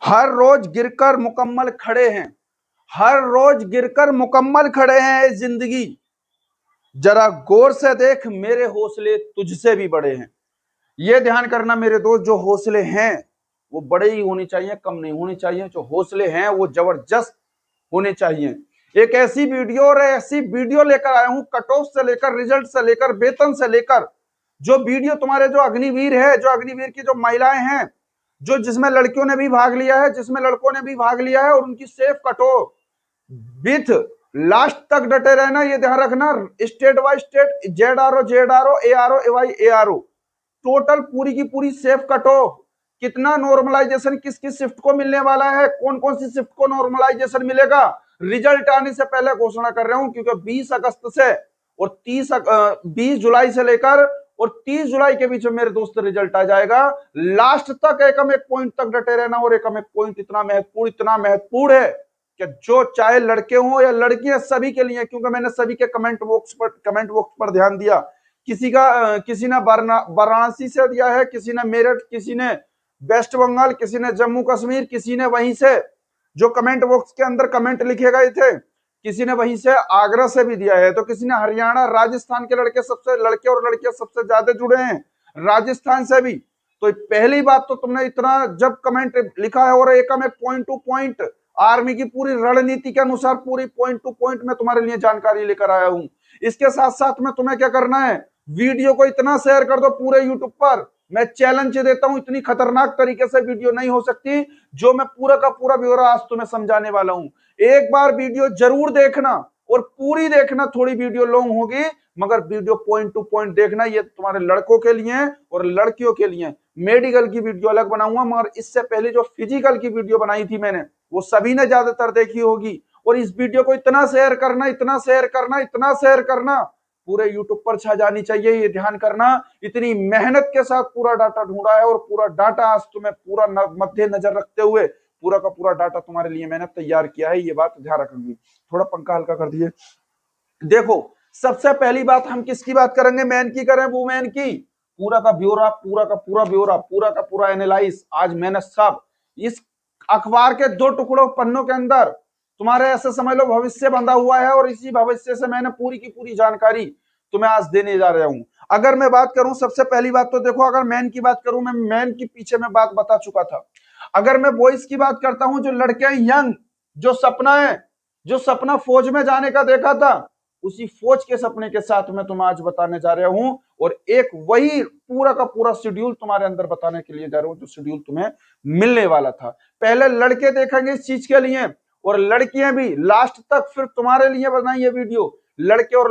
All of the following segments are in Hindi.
हर रोज गिरकर मुकम्मल खड़े हैं, हर रोज गिरकर मुकम्मल खड़े हैं ये जिंदगी। जरा गौर से देख मेरे हौसले तुझसे भी बड़े हैं। ये ध्यान करना मेरे दोस्त, जो हौसले हैं वो बड़े ही होने चाहिए, कम नहीं होने चाहिए। जो हौसले हैं वो जबरदस्त होने चाहिए। एक ऐसी वीडियो और ऐसी वीडियो लेकर आया हूं, कट ऑफ से लेकर, रिजल्ट से लेकर, वेतन से लेकर, जो वीडियो तुम्हारे जो अग्निवीर है, जो अग्निवीर की जो महिलाएं हैं, जो जिसमें लड़कियों ने भी भाग लिया है, जिसमें लड़कों ने भी भाग लिया है, और उनकी safe cut off with last तक डटे रहना। ये ध्यान रखना, state by state, ZRO ARO AY ARO, total पूरी की पूरी सेफ कट ऑफ, कितना नॉर्मलाइजेशन किस किस शिफ्ट को मिलने वाला है, कौन कौन सी शिफ्ट को नॉर्मलाइजेशन मिलेगा, रिजल्ट आने से पहले घोषणा कर रहा हूं, क्योंकि 20 अगस्त से और 20 जुलाई से लेकर और 30 जुलाई के बीच में मेरे दोस्त रिजल्ट आ जाएगा। लास्ट तक एकम एक पॉइंट तक डटे रहना, और एकम एक पॉइंट इतना महत्वपूर्ण है कि जो चाहे लड़के हों या लड़कियां, सभी के लिए, क्योंकि मैंने सभी के कमेंट बॉक्स पर ध्यान दिया। किसी ने वाराणसी से दिया है, किसी ने मेरठ, किसी ने वेस्ट बंगाल, किसी ने जम्मू कश्मीर, किसी ने वहीं से जो कमेंट बॉक्स के अंदर कमेंट लिखे गए थे, किसी ने वहीं से आगरा से भी दिया है, तो किसी ने हरियाणा, राजस्थान के लड़के और लड़कियां सबसे ज्यादा जुड़े हैं, राजस्थान से भी। तो पहली बात तो तुमने इतना जब कमेंट लिखा है, और एक में पॉइंट टू पॉइंट आर्मी की पूरी रणनीति के अनुसार पूरी पॉइंट टू पॉइंट मैं तुम्हारे लिए जानकारी लेकर आया हूं। इसके साथ साथ में तुम्हें क्या करना है, वीडियो को इतना शेयर कर दो पूरे यूट्यूब पर। मैं चैलेंज देता हूं, इतनी खतरनाक तरीके से वीडियो नहीं हो सकती जो मैं पूरा का पूरा ब्यौरा आज तुम्हें समझाने वाला हूं। एक बार वीडियो जरूर देखना, और पूरी देखना, थोड़ी वीडियो लॉन्ग होगी मगर वीडियो पॉइंट टू पॉइंट देखना। ये तुम्हारे लड़कों के लिए और लड़कियों के लिए। मेडिकल की वीडियो अलग बनाऊंगा, मगर इससे पहले जो फिजिकल की वीडियो बनाई थी मैंने, वो सभी ने ज्यादातर देखी होगी। और इस वीडियो को इतना शेयर करना, इतना शेयर करना, इतना शेयर करना, पूरे यूट्यूब पर छा जानी चाहिए। ये ध्यान करना, इतनी मेहनत के साथ पूरा डाटा ढूंढा है, और पूरा डाटा आज तुम्हें पूरा मध्य नजर रखते हुए पूरा का पूरा डाटा तुम्हारे लिए मैंने तैयार किया है। ये बात ध्यान रखूंगी। थोड़ा पंखा हल्का कर दिए। देखो, सबसे पहली बात हम किसकी बात करेंगे, मैन की करें, वुमेन की? पूरा का ब्यौरा, पूरा का पूरा ब्यौरा, पूरा का पूरा एनालाइज आज मैंने सब इस अखबार के 2 टुकड़ों पन्नों के अंदर तुम्हारे ऐसे समझ लो भविष्य बंधा हुआ है, और इसी भविष्य से मैंने पूरी की पूरी जानकारी तुम्हें आज देने जा रहा हूं। अगर मैं बात करूं, सबसे पहली बात तो देखो, अगर मैन की बात करूं, मैं मैन की पीछे में बात बता चुका था। अगर मैं बॉयज की बात करता हूं, जो लड़के हैं यंग, जो सपना है, जो सपना फौज में जाने का देखा था, उसी फौज के सपने के साथ मैं तुम्हें आज बताने जा रहा हूं, और एक वही पूरा का पूरा शेड्यूल तुम्हारे अंदर बताने के लिए जा रहा हूं, जो शेड्यूल तुम्हें मिलने वाला था। पहले लड़के देखेंगे इस चीज के लिए, और लड़कियां भी लास्ट तक फिर तुम्हारे लिए बनाई ये वीडियो। लड़के और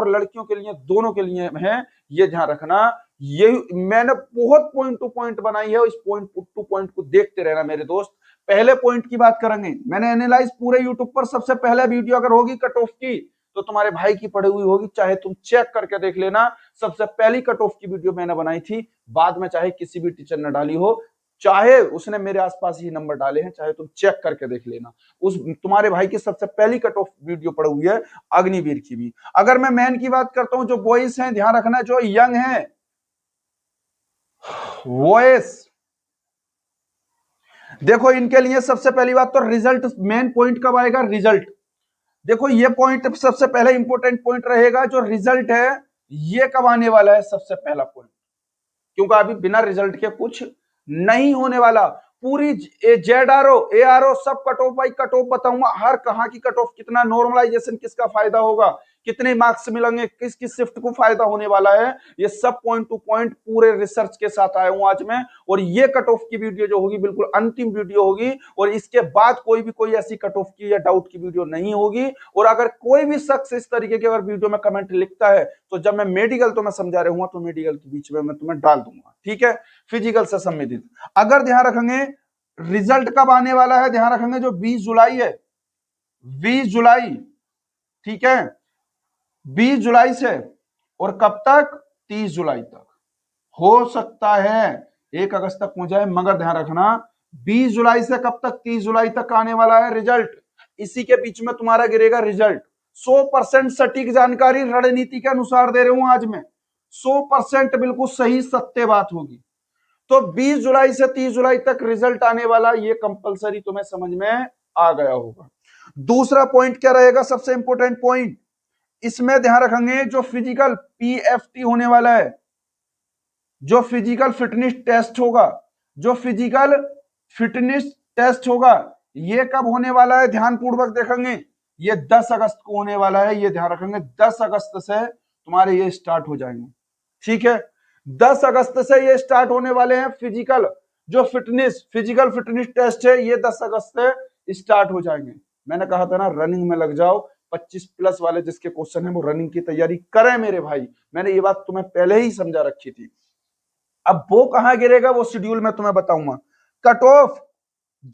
लड़कियों के लिए, दोनों के लिए है, ये ध्यान रखना। ये मैंने बहुत पॉइंट टू पॉइंट बनाई है, इस पॉइंट टू पॉइंट को देखते रहना मेरे दोस्त। पहले पॉइंट की बात करेंगे, मैंने एनालाइज पूरे यूट्यूब पर सबसे पहले वीडियो अगर होगी कट ऑफ की, तो तुम्हारे भाई की पड़ी हुई होगी, चाहे तुम चेक करके देख लेना। सबसे पहली कट ऑफ की वीडियो मैंने बनाई थी, बाद में चाहे किसी भी टीचर ने डाली हो, चाहे उसने मेरे आसपास ही नंबर डाले हैं, चाहे तुम चेक करके देख लेना। उस तुम्हारे भाई की सबसे पहली कट ऑफ वीडियो पड़ी हुई है, अग्निवीर की भी। अगर मैं मैन की बात करता हूं, जो बॉयज हैं, ध्यान रखना, जो यंग हैं, वॉइस, देखो इनके लिए सबसे पहली बात तो रिजल्ट, मेन पॉइंट कब आएगा, रिजल्ट। देखो ये पॉइंट सबसे पहले इंपॉर्टेंट पॉइंट रहेगा, जो रिजल्ट है ये कब आने वाला है, सबसे पहला पॉइंट, क्योंकि अभी बिना रिजल्ट के कुछ नहीं होने वाला। पूरी जेडआरओ एआरओ सब cut off by cut off बताऊंगा, हर कहां की कट ऑफ, कितना नॉर्मलाइजेशन, किसका फायदा होगा, कितने मार्क्स मिलेंगे, किस किस शिफ्ट को फायदा होने वाला है, ये सब पॉइंट टू पॉइंट पूरे रिसर्च के साथ आया हूं आज मैं। और ये कट ऑफ की वीडियो जो होगी बिल्कुल अंतिम वीडियो होगी, और इसके बाद कोई ऐसी कट ऑफ की या डाउट की वीडियो नहीं होगी। और अगर कोई भी शख्स इस तरीके के अगर वीडियो में कमेंट लिखता है, तो जब मैं मेडिकल तो मैं समझा रहा हूं, तो मेडिकल के बीच में मैं तुम्हें डाल दूंगा, ठीक है, फिजिकल से संबंधित। अगर ध्यान रखेंगे रिजल्ट कब आने वाला है, ध्यान रखेंगे जो 20 जुलाई है, 20 जुलाई, ठीक है, 20 जुलाई से और कब तक, 30 जुलाई तक। हो सकता है 1 अगस्त तक हो जाए, मगर ध्यान रखना 20 जुलाई से कब तक, 30 जुलाई तक आने वाला है रिजल्ट। इसी के बीच में तुम्हारा गिरेगा रिजल्ट। 100% सटीक जानकारी रणनीति के अनुसार दे रहा हूं आज मैं, 100% बिल्कुल सही सत्य बात होगी। तो 20 जुलाई से 30 जुलाई तक रिजल्ट आने वाला, ये कंपलसरी तुम्हें समझ में आ गया होगा। दूसरा पॉइंट क्या रहेगा, सबसे इंपॉर्टेंट पॉइंट, इसमें ध्यान रखेंगे जो फिजिकल पीएफटी होने वाला है, जो फिजिकल फिटनेस टेस्ट होगा, जो फिजिकल फिटनेस टेस्ट होगा, ये कब होने वाला है, ध्यान पूर्वक देखेंगे, ये 10 अगस्त को होने वाला है, ये ध्यान रखेंगे। 10 अगस्त से तुम्हारे ये स्टार्ट हो जाएंगे, ठीक है। 10 अगस्त से ये स्टार्ट होने वाले हैं फिजिकल, जो फिजिकल फिटनेस टेस्ट है, ये 10 अगस्त से स्टार्ट हो जाएंगे। मैंने कहा था ना रनिंग में लग जाओ, 25 प्लस वाले जिसके क्वेश्चन है वो रनिंग की तैयारी करें मेरे भाई, मैंने ये बात तुम्हें पहले ही समझा रखी थी। अब वो कहां गिरेगा वो शेड्यूल में तुम्हें बताऊंगा। कट ऑफ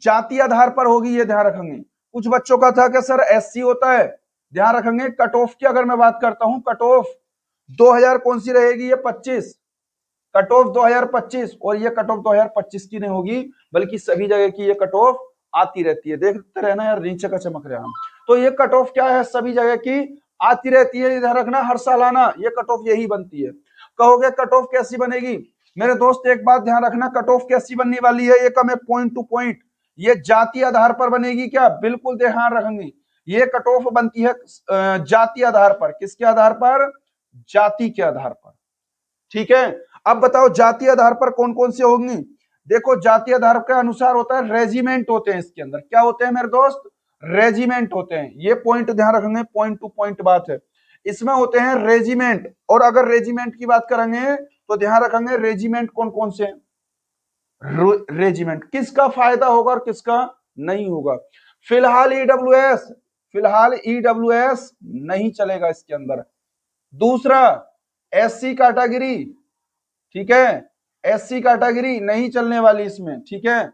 जाति आधार पर होगी, ये ध्यान रखेंगे। कुछ बच्चों का था कि सर एससी होता है, ध्यान रखेंगे कट ऑफ की अगर मैं बात करता हूं, कट ऑफ 2000 कौन सी रहेगी, ये 25, कट ऑफ 2025, और ये कट ऑफ 2025 की नहीं होगी, बल्कि सभी जगह की ये कट ऑफ आती रहती है, देखते रहना यार नीचे का चमक रहा है। तो ये कट ऑफ क्या है, सभी जगह की आती रहती है, ध्यान रखना हर सालाना ये कट ऑफ यही बनती है। कहोगे कट ऑफ कैसी बनेगी, मेरे दोस्त एक बात ध्यान रखना, कट ऑफ कैसी बनने वाली है, ये कम है पॉइंट टू पॉइंट, ये जाति आधार पर बनेगी क्या, बिल्कुल ध्यान रखेंगे, ये कट ऑफ बनती है जाति आधार पर, किसके आधार पर, जाति के आधार पर, ठीक है। अब बताओ जाति आधार पर कौन कौन से होंगी, देखो जाति आधार के अनुसार होता है रेजिमेंट होते हैं, इसके अंदर क्या होते हैं मेरे दोस्त, रेजिमेंट होते हैं, ये पॉइंट ध्यान रखेंगे, पॉइंट टू पॉइंट बात है, इसमें होते हैं रेजिमेंट। और अगर रेजिमेंट की बात करेंगे तो ध्यान रखेंगे रेजिमेंट कौन कौन से रेजिमेंट, किसका फायदा होगा और किसका नहीं होगा। फिलहाल ईडब्ल्यूएस नहीं चलेगा इसके अंदर। दूसरा एससी कैटेगरी, ठीक है, एससी कैटेगरी नहीं चलने वाली इसमें, ठीक है।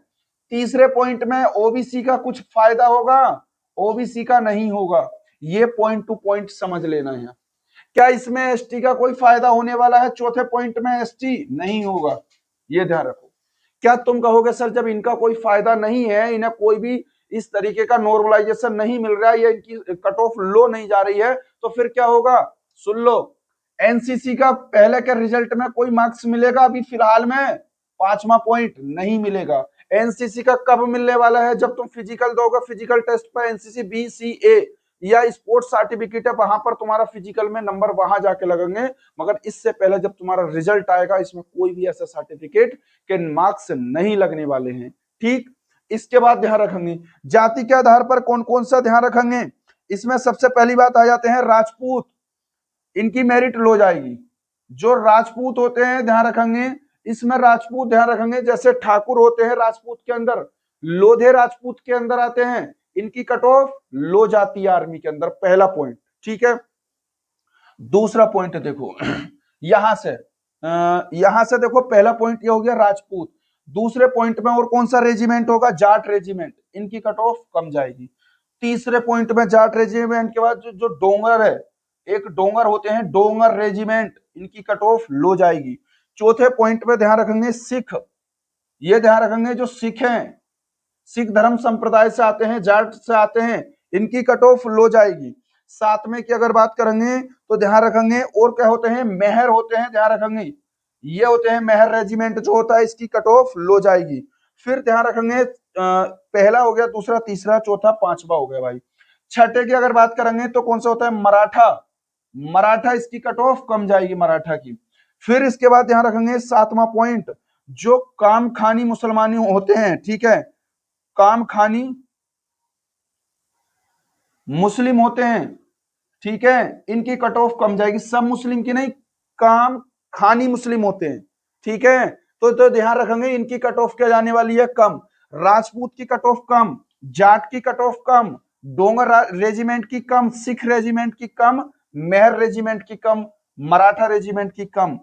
तीसरे पॉइंट में ओबीसी का कुछ फायदा होगा, ओबीसी का नहीं होगा, ये पॉइंट टू पॉइंट समझ लेना है। क्या इसमें एसटी का कोई फायदा होने वाला है, चौथे पॉइंट में एसटी नहीं होगा, ये ध्यान रखो। क्या तुम कहोगे सर जब इनका कोई फायदा नहीं है, इन्हें कोई भी इस तरीके का नॉर्मलाइजेशन नहीं मिल रहा है, या इनकी कट ऑफ लो नहीं जा रही है, तो फिर क्या होगा, सुन लो, एनसीसी का पहले के रिजल्ट में कोई मार्क्स मिलेगा अभी फिलहाल में, 5वां पॉइंट नहीं मिलेगा। एनसीसी का कब मिलने वाला है, जब तुम फिजिकल दोगे, फिजिकल टेस्ट पर एनसीसी बीसीए या स्पोर्ट्स सर्टिफिकेट है, वहां पर तुम्हारा फिजिकल में नंबर वहां जाके लगेंगे, मगर इससे पहले जब तुम्हारा रिजल्ट आएगा, इसमें कोई भी ऐसा सर्टिफिकेट के मार्क्स नहीं लगने वाले हैं, ठीक। इसके बाद ध्यान रखेंगे जाति के आधार पर कौन कौन सा ध्यान रखेंगे, इसमें सबसे पहली बात आ जाते हैं राजपूत, इनकी मेरिट लो जाएगी। जो राजपूत होते हैं ध्यान रखेंगे, इसमें राजपूत ध्यान रखेंगे, जैसे ठाकुर होते हैं राजपूत के अंदर, लोधे राजपूत के अंदर आते हैं, इनकी कट ऑफ लो जाती है आर्मी के अंदर, पहला पॉइंट, ठीक है। दूसरा पॉइंट देखो यहां से देखो, पहला पॉइंट ये हो गया राजपूत। दूसरे पॉइंट में और कौन सा रेजिमेंट होगा, जाट रेजिमेंट, इनकी कट ऑफ कम जाएगी। तीसरे पॉइंट में जाट रेजिमेंट के बाद जो डोंगर है, एक डोंगर होते हैं डोंगर रेजिमेंट, इनकी कट ऑफ लो जाएगी। चौथे पॉइंट में ध्यान रखेंगे सिख, ये ध्यान रखेंगे जो सिख हैं, सिख धर्म संप्रदाय से आते हैं, जाट से आते हैं, इनकी कट ऑफ लो जाएगी। सातवें की अगर बात करेंगे तो ध्यान रखेंगे और क्या होते हैं, मेहर होते हैं, ध्यान रखेंगे ये होते हैं मेहर रेजिमेंट जो होता है, इसकी कट ऑफ लो जाएगी। फिर ध्यान रखेंगे पहला हो गया, दूसरा, तीसरा, चौथा, पांचवा हो गया भाई। छठे की अगर बात करेंगे तो कौन सा होता है, मराठा, मराठा इसकी कट ऑफ कम जाएगी, मराठा की। फिर इसके बाद ध्यान रखेंगे सातवां पॉइंट, जो काम खानी मुसलमानी होते हैं, ठीक है, काम खानी मुस्लिम होते हैं, ठीक है, इनकी कट ऑफ कम जाएगी, सब मुस्लिम की नहीं, काम खानी मुस्लिम होते हैं, ठीक है। तो ध्यान रखेंगे इनकी कट ऑफ क्या जाने वाली है, कम। राजपूत की कट ऑफ कम, जाट की कट ऑफ कम, डोंगर रेजिमेंट की कम, सिख रेजिमेंट की कम, मेहर रेजिमेंट की कम, मराठा रेजिमेंट की कम,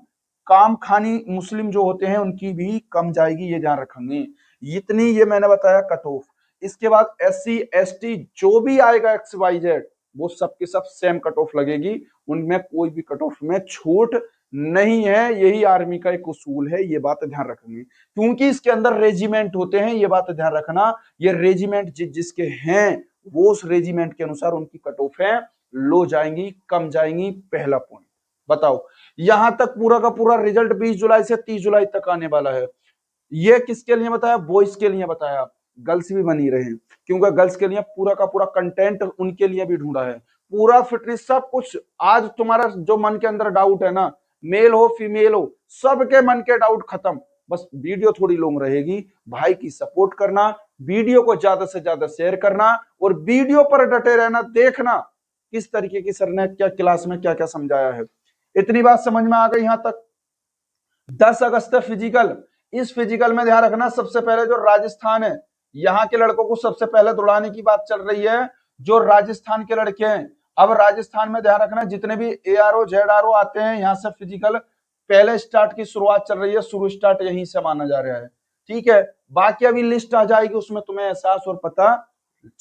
काम खानी मुस्लिम जो होते हैं उनकी भी कम जाएगी, ये ध्यान रखेंगे। इतनी ये मैंने बताया कट ऑफ। इसके बाद एससी एसटी जो भी आएगा एक्स वाई जेड, वो सबके सब सेम कट ऑफ लगेगी, उनमें कोई भी कट ऑफ में छूट नहीं है, यही आर्मी का एक उसूल है, ये बात ध्यान रखेंगे। क्योंकि इसके अंदर रेजिमेंट होते हैं, ये बात ध्यान रखना, ये रेजिमेंट जिसके हैं वो उस रेजिमेंट के अनुसार उनकी कट ऑफ है लो जाएंगी, कम जाएंगी, पहला पॉइंट। बताओ यहां तक पूरा का पूरा रिजल्ट 20 जुलाई से 30 जुलाई तक आने वाला है। ये किसके लिए बताया? बॉयज के लिए बताया, गर्ल्स भी बनी रहे, क्योंकि गर्ल्स के लिए पूरा का पूरा कंटेंट उनके लिए भी ढूंढा है, पूरा फिटनेस सब कुछ। आज तुम्हारा जो मन के अंदर डाउट है ना, मेल हो फीमेल हो, सबके मन के डाउट खत्म। बस वीडियो थोड़ी लॉन्ग रहेगी, भाई की सपोर्ट करना, वीडियो को ज्यादा से ज्यादा शेयर करना और वीडियो पर डटे रहना, देखना किस तरीके की सर ने क्या क्लास में क्या क्या समझाया है। इतनी बात समझ में आ गई यहां तक? 10 अगस्त फिजिकल, इस फिजिकल में ध्यान रखना, सबसे पहले जो राजस्थान है, यहाँ के लड़कों को सबसे पहले दौड़ाने की बात चल रही है, जो राजस्थान के लड़के हैं। अब राजस्थान में ध्यान रखना, जितने भी ARO ZRO आते हैं, यहाँ से फिजिकल पहले स्टार्ट की शुरुआत चल रही है, शुरू स्टार्ट यहीं से माना जा रहा है, ठीक है। बाकी अभी लिस्ट आ जाएगी, उसमें तुम्हें एहसास और पता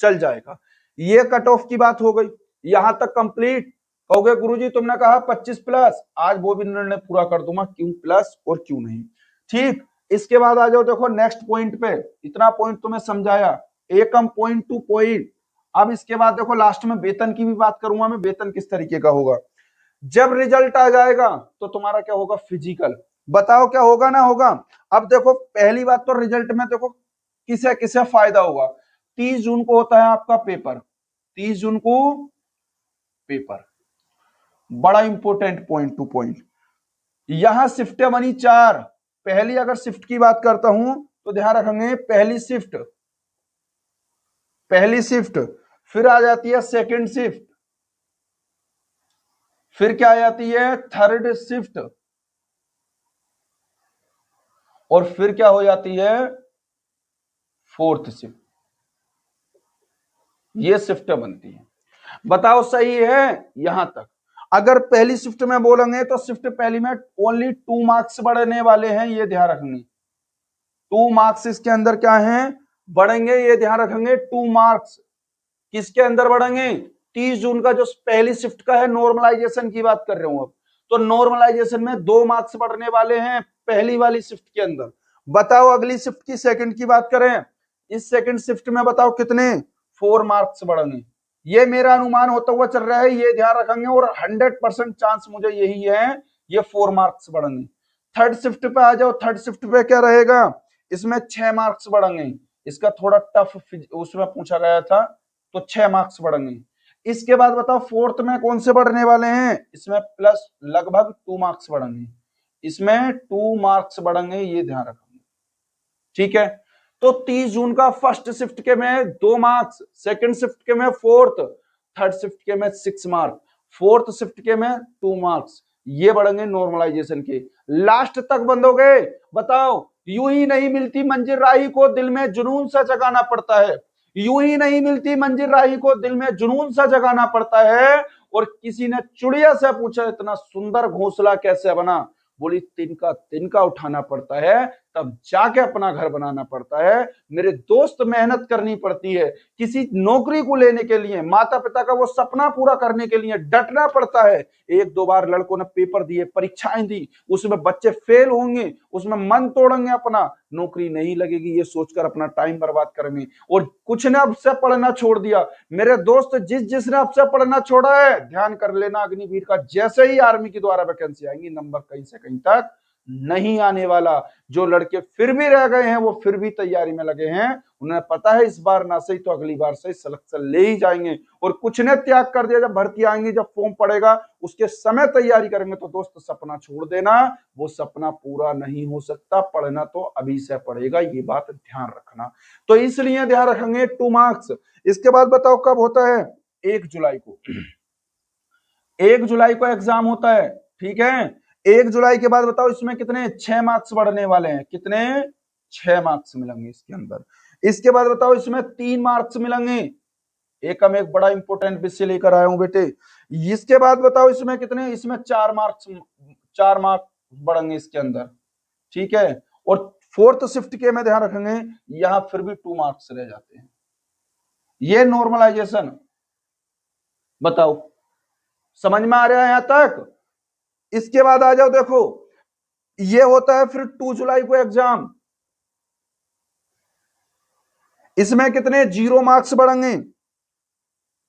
चल जाएगा। ये कट ऑफ की बात हो गई, यहां तक कंप्लीट। कहोगे गुरुजी तुमने कहा 25 प्लस, आज वो भी निर्णय पूरा कर दूंगा क्यों प्लस और क्यों नहीं, ठीक। इसके बाद आ जाओ, देखो नेक्स्ट पॉइंट पे, इतना पॉइंट तुम्हें समझाया, एकम पॉइंट टू पॉइंट। अब इसके बाद देखो लास्ट में वेतन की भी बात करूंगा मैं, वेतन किस तरीके का होगा। जब रिजल्ट आ जाएगा तो तुम्हारा क्या होगा? फिजिकल। बताओ क्या होगा ना होगा? अब देखो पहली बात तो रिजल्ट में देखो किसे किसे फायदा होगा। 30 जून को होता है आपका पेपर, 30 जून को पेपर, बड़ा इंपॉर्टेंट पॉइंट टू पॉइंट। यहां शिफ्टें बनी 4। पहली अगर शिफ्ट की बात करता हूं तो ध्यान रखेंगे, पहली शिफ्ट, पहली शिफ्ट, फिर आ जाती है सेकंड शिफ्ट, फिर क्या आ जाती है? थर्ड शिफ्ट, और फिर क्या हो जाती है? Fourth shift. ये शिफ्टें बनती है। बताओ सही है यहां तक? अगर पहली शिफ्ट में बोलेंगे तो शिफ्ट पहली में ओनली 2 मार्क्स बढ़ने वाले हैं, ये ध्यान रखेंगे। 2 मार्क्स इसके अंदर क्या है? बढ़ेंगे, ये ध्यान रखेंगे। 2 मार्क्स किसके अंदर बढ़ेंगे? 30 जून का जो पहली शिफ्ट का है, नॉर्मलाइजेशन की बात कर रहे हूं अब, तो नॉर्मलाइजेशन में 2 मार्क्स बढ़ने वाले हैं पहली वाली शिफ्ट के अंदर। बताओ अगली शिफ्ट की सेकंड की बात करें, इस सेकंड शिफ्ट में बताओ कितने? 4 मार्क्स बढ़ेंगे। ये मेरा अनुमान होता हुआ चल रहा है, ये ध्यान रखेंगे, और 100% चांस मुझे यही है, ये 4 मार्क्स बढ़ेंगे। थर्ड शिफ्ट पे आ जाओ, थर्ड शिफ्ट पे क्या रहेगा? इसमें 6 मार्क्स बढ़ेंगे। इसका थोड़ा टफ उसमें पूछा गया था, तो 6 मार्क्स बढ़ेंगे। इसके बाद बताओ फोर्थ में कौन से बढ़ने वाले हैं? इसमें प्लस लगभग 2 मार्क्स बढ़ेंगे, इसमें 2 मार्क्स बढ़ेंगे, ये ध्यान रखेंगे, ठीक है। तो 30 जून का फर्स्ट शिफ्ट के में 2 मार्क्स, सेकंड शिफ्ट के में फोर्थ, थर्ड शिफ्ट के में 6 मार्क्स, फोर्थ शिफ्ट के में 2 मार्क्स, ये बढ़ेंगे नॉर्मलाइजेशन के। लास्ट तक बंदोगे? बताओ, यूं ही नहीं मिलती मंजिल राही को, दिल में जुनून सा जगाना पड़ता है। यूं ही नहीं मिलती मंजिल राही को, दिल में जुनून सा जगाना पड़ता है। और किसी ने चिड़िया से पूछा इतना सुंदर घोंसला कैसे बना? बोली तिनका तिनका उठाना पड़ता है, तब जाके अपना घर बनाना पड़ता है। मेरे दोस्त मेहनत करनी पड़ती है, किसी नौकरी को लेने के लिए, माता पिता का वो सपना पूरा करने के लिए डटना पड़ता है। 1-2 बार लड़कों ने पेपर दिए, परीक्षाएं दी, उसमें बच्चे फेल होंगे, उसमें मन तोड़ेंगे अपना, नौकरी नहीं लगेगी ये सोचकर अपना टाइम बर्बाद करेंगे। और कुछ ने अब से पढ़ना छोड़ दिया। मेरे दोस्त जिसने अब से पढ़ना छोड़ा है, ध्यान कर लेना, अग्निवीर का जैसे ही आर्मी के द्वारा वैकेंसी आएंगी, नंबर कहीं से कहीं तक नहीं आने वाला। जो लड़के फिर भी रह गए हैं, वो फिर भी तैयारी में लगे हैं, उन्हें पता है इस बार ना सही तो अगली बार सही सिलेक्शन ले ही जाएंगे। और कुछ ने त्याग कर दिया, जब भर्ती आएंगी, जब फॉर्म पड़ेगा, उसके समय तैयारी करेंगे। तो दोस्त सपना छोड़ देना, वो सपना पूरा नहीं हो सकता। पढ़ना तो अभी से पड़ेगा, ये बात ध्यान रखना। तो इसलिए ध्यान रखेंगे 2 मार्क्स। इसके बाद बताओ कब होता है? 1 जुलाई को, 1 जुलाई को एग्जाम होता है, ठीक है। 1 जुलाई के बाद बताओ इसमें कितने? 6 मार्क्स बढ़ने वाले हैं। कितने? 6 मार्क्स मिलेंगे इसके अंदर। इसके बाद बताओ इसमें 3 मार्क्स मिलेंगे। एकम एक बड़ा इंपॉर्टेंट विषय लेकर आया हूं बेटे। इसके बाद बताओ इसमें कितने? इसमें 4 मार्क्स, 4 मार्क्स बढ़ेंगे इसके अंदर, ठीक है। और फोर्थ शिफ्ट के में ध्यान रखेंगे, यहां फिर भी 2 मार्क्स रह जाते हैं। ये नॉर्मलाइजेशन, बताओ समझ में आ रहा है यहां तक? इसके बाद आ जाओ, देखो ये होता है फिर 2 जुलाई को एग्जाम। इसमें कितने? 0 मार्क्स बढ़ेंगे,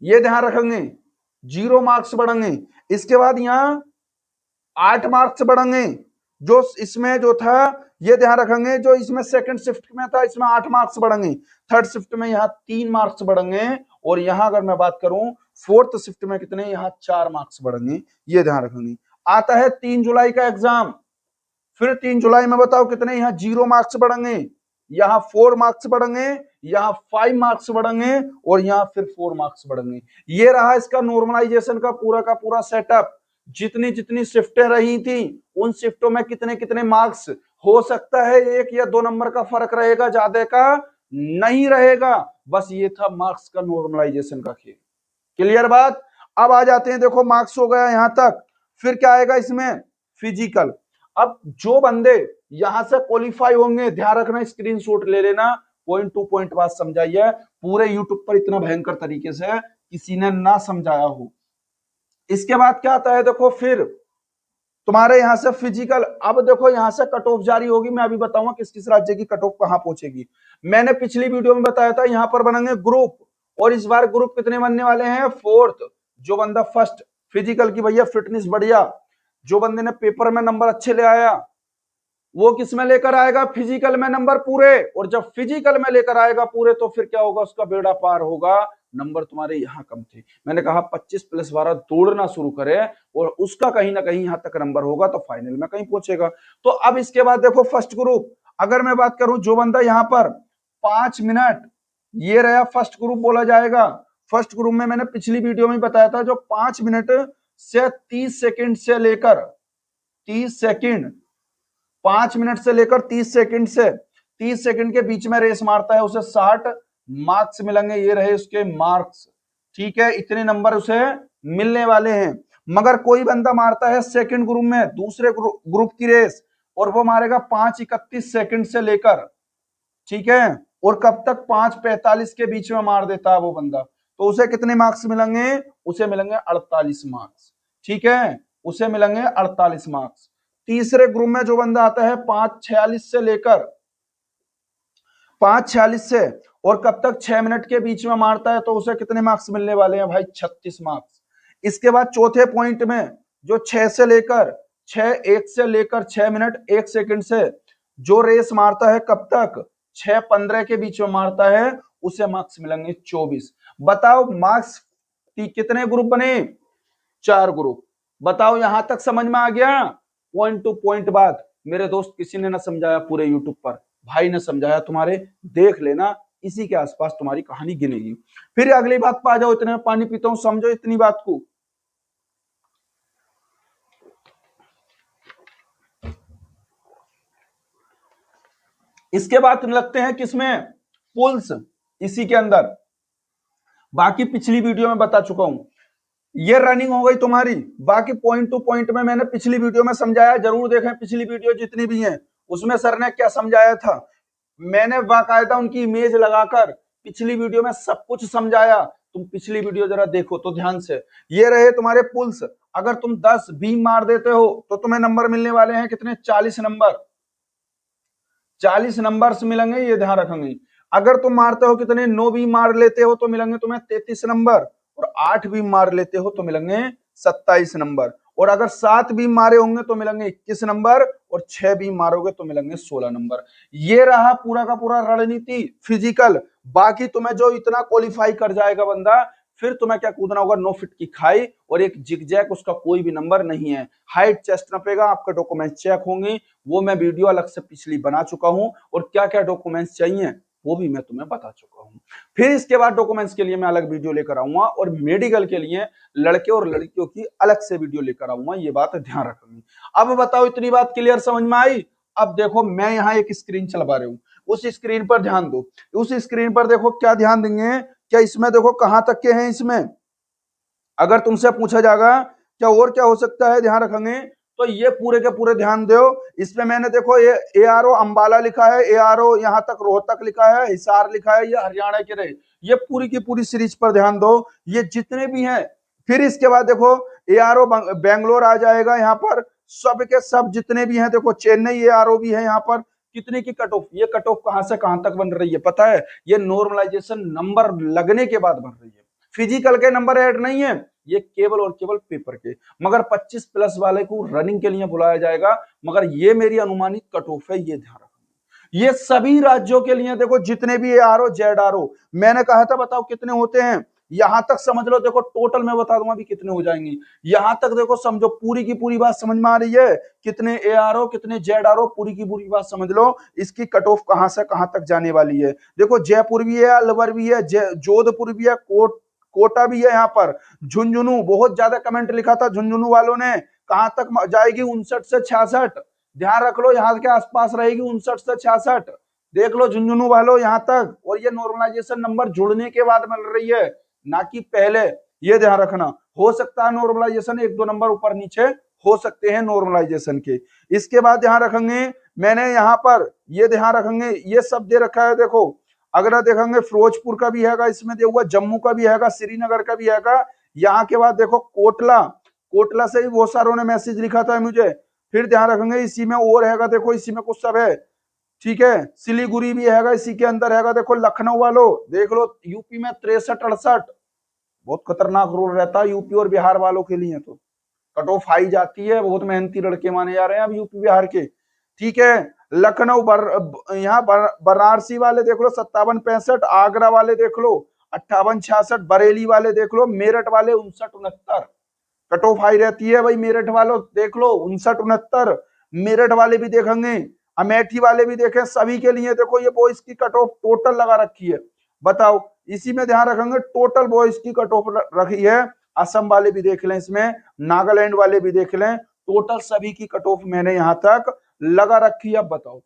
ये ध्यान रखेंगे, 0 मार्क्स बढ़ेंगे। इसके बाद यहां 8 मार्क्स बढ़ेंगे, जो इसमें जो था ये ध्यान रखेंगे, जो इसमें सेकंड शिफ्ट में था इसमें 8 मार्क्स बढ़ेंगे, थर्ड शिफ्ट में यहाँ 3 मार्क्स बढ़ेंगे, और यहाँ अगर मैं बात करूं फोर्थ शिफ्ट में कितने, यहाँ 4 मार्क्स बढ़ेंगे, ये ध्यान रखेंगे। आता है 3 जुलाई का एग्जाम, फिर 3 जुलाई में बताओ कितने, यहाँ 0 मार्क्स बढ़ेंगे, यहाँ 4 मार्क्स बढ़ेंगे, यहाँ 5 मार्क्स बढ़ेंगे, और यहाँ फिर 4 मार्क्स बढ़ेंगे। ये रहा इसका नॉर्मलाइजेशन का पूरा सेटअप। जितनी जितनी शिफ्टें रही थी उन शिफ्टों में कितने कितने मार्क्स, हो सकता है 1 या 2 नंबर का फर्क रहेगा, ज्यादा का नहीं रहेगा। बस ये था मार्क्स का नॉर्मलाइजेशन का खेल। क्लियर बात। अब आ जाते हैं, देखो मार्क्स हो गया यहां तक, फिर क्या आएगा इसमें, फिजिकल। अब जो बंदे यहां से क्वालिफाई होंगे, ध्यान रखना, स्क्रीनशॉट ले लेना, पॉइंट टू पॉइंट बात समझाइए, पूरे यूट्यूब पर इतना भयंकर तरीके से किसी ने ना समझाया हो। इसके बाद क्या आता है, देखो फिर तुम्हारे यहां से फिजिकल। अब देखो यहां से कट ऑफ जारी होगी, मैं अभी बताऊंगा किस किस राज्य की कट ऑफ कहां पहुंचेगी। मैंने पिछली वीडियो में बताया था यहां पर बनेंगे ग्रुप, और इस बार ग्रुप कितने बनने वाले हैं, 4th। जो बंदा फर्स्ट फिजिकल की भैया फिटनेस बढ़िया, जो बंदे ने पेपर में नंबर अच्छे ले आया वो किस में लेकर आएगा, फिजिकल में नंबर पूरे, और जब फिजिकल में लेकर आएगा पूरे तो फिर क्या होगा, उसका बेड़ा पार होगा। नंबर तुम्हारे यहाँ कम थे, मैंने कहा 25+12 दौड़ना शुरू करे और उसका कहीं ना कहीं यहाँ तक नंबर होगा तो फाइनल में कहीं पहुंचेगा। तो अब इसके बाद देखो फर्स्ट ग्रुप, अगर मैं बात करूं जो बंदा यहाँ पर 5 मिनट, ये रहा फर्स्ट ग्रुप बोला जाएगा। फर्स्ट ग्रुप में मैंने पिछली वीडियो में बताया था, जो 5 मिनट से 30 सेकंड से लेकर 30 सेकंड, 5 मिनट से लेकर 30 सेकंड से 30 सेकंड के बीच में रेस मारता है उसे 60 मार्क्स मिलेंगे। ये रहे उसके मार्क्स, ठीक है, इतने नंबर उसे मिलने वाले हैं। मगर कोई बंदा मारता है सेकंड ग्रुप में, दूसरे ग्रुप की रेस, और वो मारेगा 5:31 सेकंड से लेकर, ठीक है, और कब तक, 5:45 के बीच में मार देता है वो बंदा, तो उसे कितने मार्क्स मिलेंगे, उसे मिलेंगे 48 मार्क्स, ठीक है, उसे मिलेंगे 48 मार्क्स। तीसरे ग्रुप में जो बंदा आता है 5:46 से लेकर 5:46 से, और कब तक, 6 मिनट के बीच में मारता है, तो उसे कितने मार्क्स मिलने वाले हैं भाई, 36 मार्क्स। इसके बाद चौथे पॉइंट में जो 6 से लेकर 6:01 से लेकर 6 मिनट 1 सेकंड से जो रेस मारता है, कब तक, 6:15 के बीच में मारता है, उसे मार्क्स मिलेंगे 24। बताओ मार्क्स कितने ग्रुप बने, 4 ग्रुप। बताओ यहां तक समझ में आ गया, पॉइंट टू पॉइंट बात। मेरे दोस्त किसी ने ना समझाया पूरे यूट्यूब पर, भाई ने समझाया, तुम्हारे देख लेना, इसी के आसपास तुम्हारी कहानी गिनेगी। फिर अगली बात पर आ जाओ, इतने में पानी पीता हूं, समझो इतनी बात को। इसके बाद लगते हैं किसमें, पुल्स, इसी के अंदर। बाकी पिछली वीडियो में बता चुका हूं, ये रनिंग हो गई तुम्हारी। बाकी पॉइंट टू पॉइंट में मैंने पिछली वीडियो में समझाया, जरूर देखें पिछली वीडियो जितनी भी हैं, उसमें सर ने क्या समझाया था, मैंने बाकायदा उनकी इमेज लगाकर पिछली वीडियो में सब कुछ समझाया। तुम पिछली वीडियो जरा देखो तो ध्यान से। ये रहे तुम्हारे पुल्स, अगर तुम 10 बीम मार देते हो तो तुम्हें नंबर मिलने वाले हैं कितने, 40 नंबर, 40 नंबर मिलेंगे, ये ध्यान रखेंगे। अगर तुम मारते हो कितने, 9 बीम मार लेते हो तो मिलेंगे तुम्हें 33 नंबर, और 8 बीम मार लेते हो तो मिलेंगे 27 नंबर, और अगर 7 बीम मारे होंगे तो मिलेंगे 21 नंबर, और 6 बीम मारोगे तो मिलेंगे 16 नंबर। ये रहा पूरा का पूरा रणनीति फिजिकल। बाकी तुम्हें जो इतना क्वालिफाई कर जाएगा बंदा, फिर तुम्हें क्या कूदना होगा, 9 फीट की खाई और एक जिगजैग, उसका कोई भी नंबर नहीं है। हाइट चेस्ट नपेगा, आपके डॉक्यूमेंट चेक होंगे, वो मैं वीडियो अलग से पिछली बना चुका हूं, और क्या क्या डॉक्यूमेंट्स चाहिए वो भी मैं तुम्हें बता चुका हूं। फिर इसके बाद डॉक्यूमेंट्स के लिए मैं अलग वीडियो लेकर आऊंगा, और मेडिकल के लिए लड़के और लड़कियों की अलग से वीडियो लेकर आऊंगा, ये बात ध्यान रखनी। अब बताओ इतनी बात क्लियर समझ में आई। अब देखो मैं यहाँ एक स्क्रीन चलवा रहा हूँ, उस स्क्रीन पर ध्यान दो। उस स्क्रीन पर देखो क्या ध्यान देंगे, क्या इसमें देखो कहां तक के हैं। इसमें अगर तुमसे पूछा जाएगा क्या और क्या हो सकता है, ध्यान रखेंगे, तो ये पूरे के पूरे ध्यान दो। इसमें मैंने देखो ये ARO अंबाला लिखा है, ARO यहाँ तक रोहतक लिखा है, हिसार लिखा है, ये हरियाणा के रहे। ये पूरी की पूरी सीरीज पर ध्यान दो, ये जितने भी हैं। फिर इसके बाद देखो ARO बेंगलोर आ जाएगा यहाँ पर, सब के सब जितने भी हैं। देखो चेन्नई ARO भी है यहाँ पर। कितने की कट ऑफ, ये कट ऑफ कहां से कहां तक बन रही है पता है, ये नॉर्मलाइजेशन नंबर लगने के बाद बन रही है। फिजिकल के नंबर ऐड नहीं है, ये केवल और केवल पेपर के। मगर 25 प्लस वाले को रनिंग के लिए बुलाया जाएगा, मगर ये मेरी अनुमानित कट ऑफ है, ये ध्यान रखना। ये सभी राज्यों के लिए देखो, जितने भी ARO ZRO मैंने कहा था, बताओ कितने होते हैं, यहां तक समझ लो। देखो टोटल मैं बता दूंगा भी कितने हो जाएंगे, यहां तक देखो समझो, पूरी की पूरी बात समझ में आ रही है, कितने ARO कितने ZRO, पूरी की पूरी बात समझ लो। इसकी कट ऑफ कहां से कहां तक जाने वाली है। देखो जयपुर भी है, अलवर भी है, जोधपुर भी है, कोटा भी है, यहाँ पर झुंझुनू, बहुत ज्यादा कमेंट लिखा था झुंझुनू वालों ने, कहां तक जाएगी, 59 से 66, ध्यान रख लो, यहाँ के आसपास रहेगी 59 से 66, देख लो झुंझुनू वालों यहाँ तक। और ये नॉर्मलाइजेशन नंबर जुड़ने के बाद मिल रही है, ना कि पहले, ये ध्यान रखना। हो सकता है नॉर्मलाइजेशन 1-2 नंबर ऊपर नीचे हो सकते हैं नॉर्मलाइजेशन के। इसके बाद ध्यान रखेंगे, मैंने यहाँ पर ये ध्यान रखेंगे, ये सब दे रखा है, देखो अगला देखेंगे फिरोजपुर का भी हैगा, इसमें दिया हुआ जम्मू का भी हैगा, श्रीनगर का भी हैगा। यहाँ के बाद देखो कोटला, कोटला से भी बहुत सारों ने मैसेज लिखा था मुझे। फिर ध्यान रखेंगे इसी में और हैगा, देखो इसी में कुछ सब है, ठीक है। सिलीगुड़ी भी हैगा, इसी के अंदर हैगा, देखो लखनऊ वालों देख लो, यूपी में 63-68, बहुत खतरनाक रोल रहता है यूपी और बिहार वालों के लिए, तो कट ऑफ हाई जाती है, बहुत मेहनती लड़के माने जा रहे हैं अब यूपी बिहार के, ठीक है। लखनऊ यहाँ बनारसी वाले देख लो 57-65, आगरा वाले देख लो 58-66, बरेली वाले देख लो, मेरठ वाले 59-69, कट ऑफ हाई रहती है भाई। मेरठ वालों देख लो 59-69, मेरठ वाले भी देखेंगे, अमेठी वाले भी देखें, सभी के लिए देखो ये बॉयज की कट ऑफ टोटल लगा रखी है, बताओ। इसी में ध्यान रखेंगे टोटल बॉयज की कट ऑफ रखी है, असम वाले भी देख लें, इसमें नागालैंड वाले भी देख लें, टोटल सभी की कट ऑफ मैंने यहां तक लगा रखी है। अब बताओ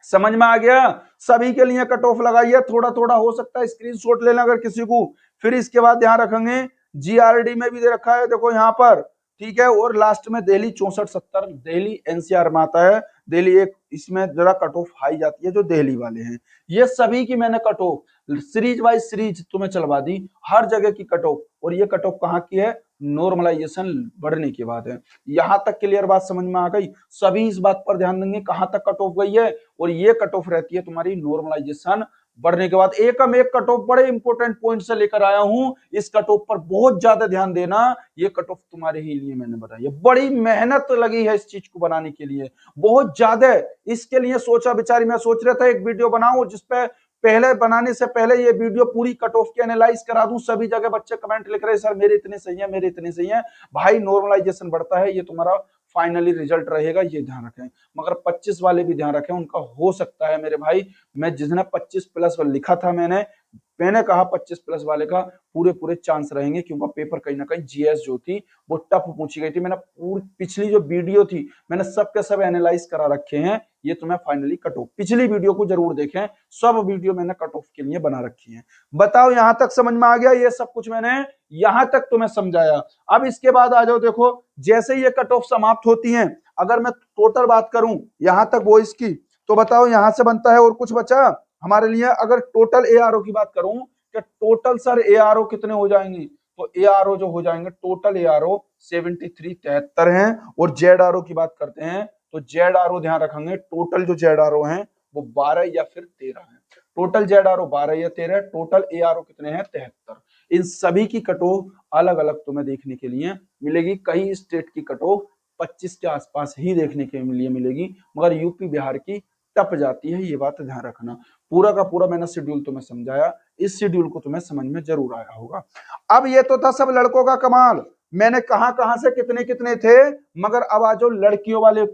समझ में आ गया, सभी के लिए कट ऑफ लगाई है, थोड़ा थोड़ा हो सकता है स्क्रीनशॉट लेना अगर किसी को। फिर इसके बाद ध्यान रखेंगे GRD में भी दे रखा है, देखो यहाँ पर, ठीक है। और लास्ट में दिल्ली 64-70, दिल्ली NCR में आता है, दिल्ली एक, इसमें जरा कट ऑफ हाई जाती है जो दिल्ली वाले हैं। ये सभी की मैंने cut off series wise series तुम्हें चलवा दी, हर जगह की कट ऑफ। और ये कट ऑफ कहाँ की है, नॉर्मलाइजेशन बढ़ने के बाद है। यहां तक क्लियर बात समझ में आ गई, सभी इस बात पर ध्यान देंगे कहां तक कट ऑफ गई है, और ये कट ऑफ रहती है तुम्हारी नॉर्मलाइजेशन बढ़ने के बाद। एकम एक कट ऑफ बड़े इंपॉर्टेंट पॉइंट से लेकर आया हूं, इस कट ऑफ पर बहुत ज्यादा ध्यान देना, ये कट ऑफ तुम्हारे ही लिए मैंने बताया, बड़ी मेहनत लगी है इस चीज को बनाने के लिए, बहुत ज्यादा। इसके लिए सोचा विचारी, मैं सोच रहा था एक वीडियो बनाऊं जिसपे पहले बनाने से पहले ये वीडियो पूरी कट ऑफ की एनालाइज करा दूं। सभी जगह बच्चे कमेंट लिख रहे हैं सर मेरे इतने सही है, मेरे इतने सही है। भाई नॉर्मलाइजेशन बढ़ता है, ये तुम्हारा फाइनली रिजल्ट रहेगा, ये ध्यान रखें। मगर 25 वाले भी ध्यान रखें, उनका हो सकता है मेरे भाई, मैं जिसने 25 प्लस लिखा था, मैंने कहा 25 प्लस वाले का पूरे पूरे चांस रहेंगे, क्योंकि पेपर कहीं ना कहीं GS जो थी वो टफ पूछी गई थी। मैंने पूरी पिछली जो वीडियो थी मैंने सब के सब एनालाइज करा रखे हैं, ये तुम्हें फाइनली कट ऑफ, पिछली वीडियो को जरूर देखें, सब वीडियो मैंने कट ऑफ के लिए बना रखी है। बताओ यहां तक समझ में आ गया, ये सब कुछ मैंने यहां तक तुम्हें समझाया। अब इसके बाद आ जाओ, देखो जैसे ये कट ऑफ समाप्त होती है, अगर मैं टोटल बात करूं यहां तक बॉयज की, तो बताओ यहां से बनता है और कुछ बचा हमारे लिए। अगर टोटल ARO की बात करूं कि टोटल सर ARO कितने हो जाएंगे, तो ARO जो हो जाएंगे टोटल ARO 73 हैं। और ZRO की बात करते हैं तो ZRO ध्यान रखेंगे, टोटल जो ZRO हैं वो 12 या फिर 13 है। टोटल ZRO 12 या 13, टोटल ARO कितने हैं 73। इन सभी की कट ऑफ अलग अलग तुम्हें देखने के लिए मिलेगी, कई स्टेट की कट ऑफ 25 के आसपास ही देखने के लिए मिलेगी, मगर यूपी बिहार की टप जाती है, ये बात ध्यान रखना। पूरा का पूरा मैंने शेड्यूल तुम्हें समझाया, इस शेड्यूल को तुम्हें समझ में जरूर आया होगा। अब ये तो था सब लड़कों का कमाल, मैंने कहां कहां से कितने कितने थे, मगर अब आ जाओ लड़कियों वाले